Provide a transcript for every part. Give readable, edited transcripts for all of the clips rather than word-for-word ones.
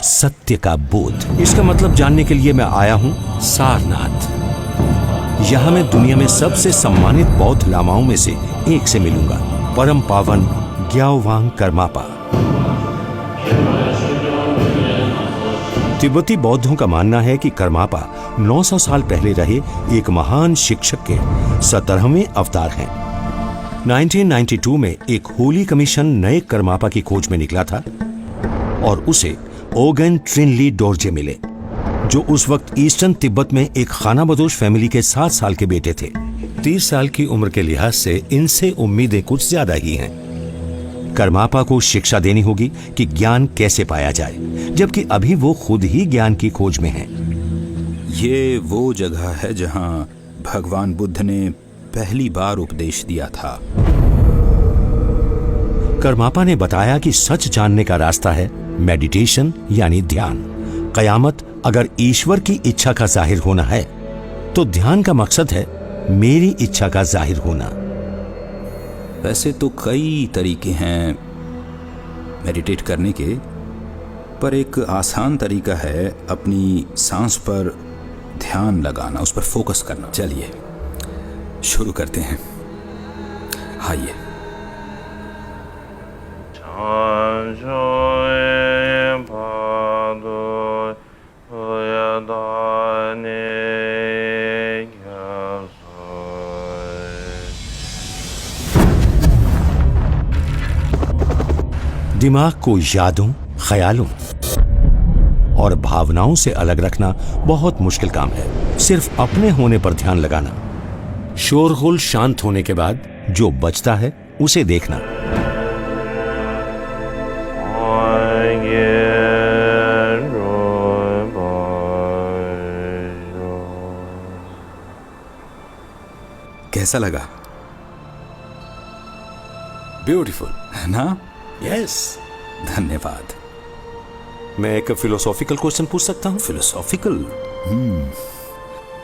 सत्य का बोध। इसका मतलब जानने के लिए मैं आया हूं सारनाथ। यहां मैं दुनिया में सबसे सम्मानित बौद्ध लामाओं में से एक से मिलूंगा, परम पावन ग्याओवांग करमापा। तिब्बती बौद्धों का मानना है कि करमापा 900 साल पहले रहे एक महान शिक्षक के 17वें अवतार हैं। 1992 में एक होली कमीशन नए करमापा की खोज में निकला था और उसे ओगेन ट्रिनली डोरजे मिले, जो उस वक्त ईस्टर्न तिब्बत में एक खानाबदोश फैमिली के 7 साल के बेटे थे। 30 साल की उम्र के लिहाज से इनसे उम्मीदें कुछ ज्यादा ही हैं। करमापा को शिक्षा देनी होगी कि ज्ञान कैसे पाया जाए, जबकि अभी वो खुद ही ज्ञान की खोज में हैं। ये वो जगह है जहां भगवान बुद्ध ने पहली बार उपदेश दिया था। करमापा ने बताया कि सच जानने का रास्ता है मेडिटेशन यानी ध्यान। कयामत अगर ईश्वर की इच्छा का जाहिर होना है तो ध्यान का मकसद है मेरी इच्छा का जाहिर होना। वैसे तो कई तरीके हैं मेडिटेट करने के, पर एक आसान तरीका है अपनी सांस पर ध्यान लगाना, उस पर फोकस करना। चलिए शुरू करते हैं। आइए। दिमाग को यादों, ख्यालों और भावनाओं से अलग रखना बहुत मुश्किल काम है। सिर्फ अपने होने पर ध्यान लगाना। शोरगुल शांत होने के बाद जो बचता है उसे देखना। कैसा लगा? ब्यूटीफुल है ना? यस। धन्यवाद। मैं एक फिलोसॉफिकल क्वेश्चन पूछ सकता हूं? फिलोसॉफिकल?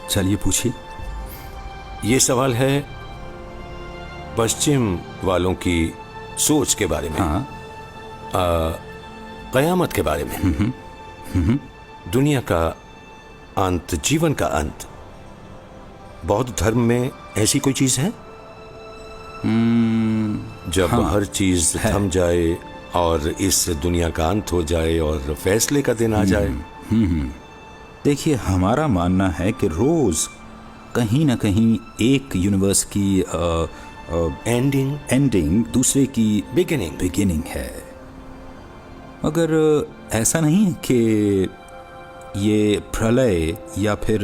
चलिए पूछिए। ये सवाल है पश्चिम वालों की सोच के बारे में। हाँ। कयामत के बारे में। दुनिया का अंत, जीवन का अंत। बौद्ध धर्म में ऐसी कोई चीज है जब हर चीज थम जाए और इस दुनिया का अंत हो जाए और फैसले का दिन आ जाए? देखिए, हमारा मानना है कि रोज कहीं ना कहीं एक यूनिवर्स की एंडिंग दूसरे की बिगिनिंग है। मगर ऐसा नहीं है कि ये प्रलय या फिर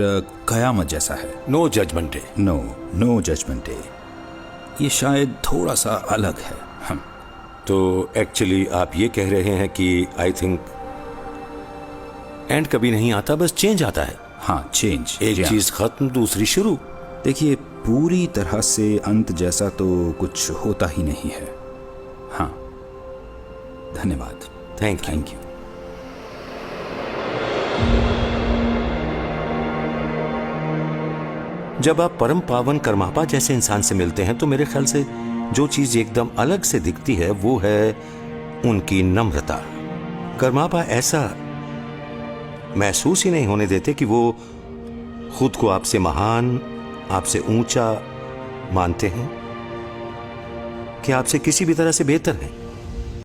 कयामत जैसा है। No judgement day. No judgement day. ये शायद थोड़ा सा अलग है। तो एक्चुअली आप ये कह रहे हैं कि आई थिंक एंड कभी नहीं आता, बस चेंज आता है। हाँ, चेंज। एक चीज खत्म, दूसरी शुरू। देखिए, पूरी तरह से अंत जैसा तो कुछ होता ही नहीं है। हाँ, धन्यवाद। Thank you. जब आप परम पावन करमापा जैसे इंसान से मिलते हैं तो मेरे ख्याल से जो चीज एकदम अलग से दिखती है वो है उनकी नम्रता। करमापा ऐसा महसूस ही नहीं होने देते कि वो खुद को आपसे महान, आपसे ऊंचा मानते हैं, कि आपसे किसी भी तरह से बेहतर हैं।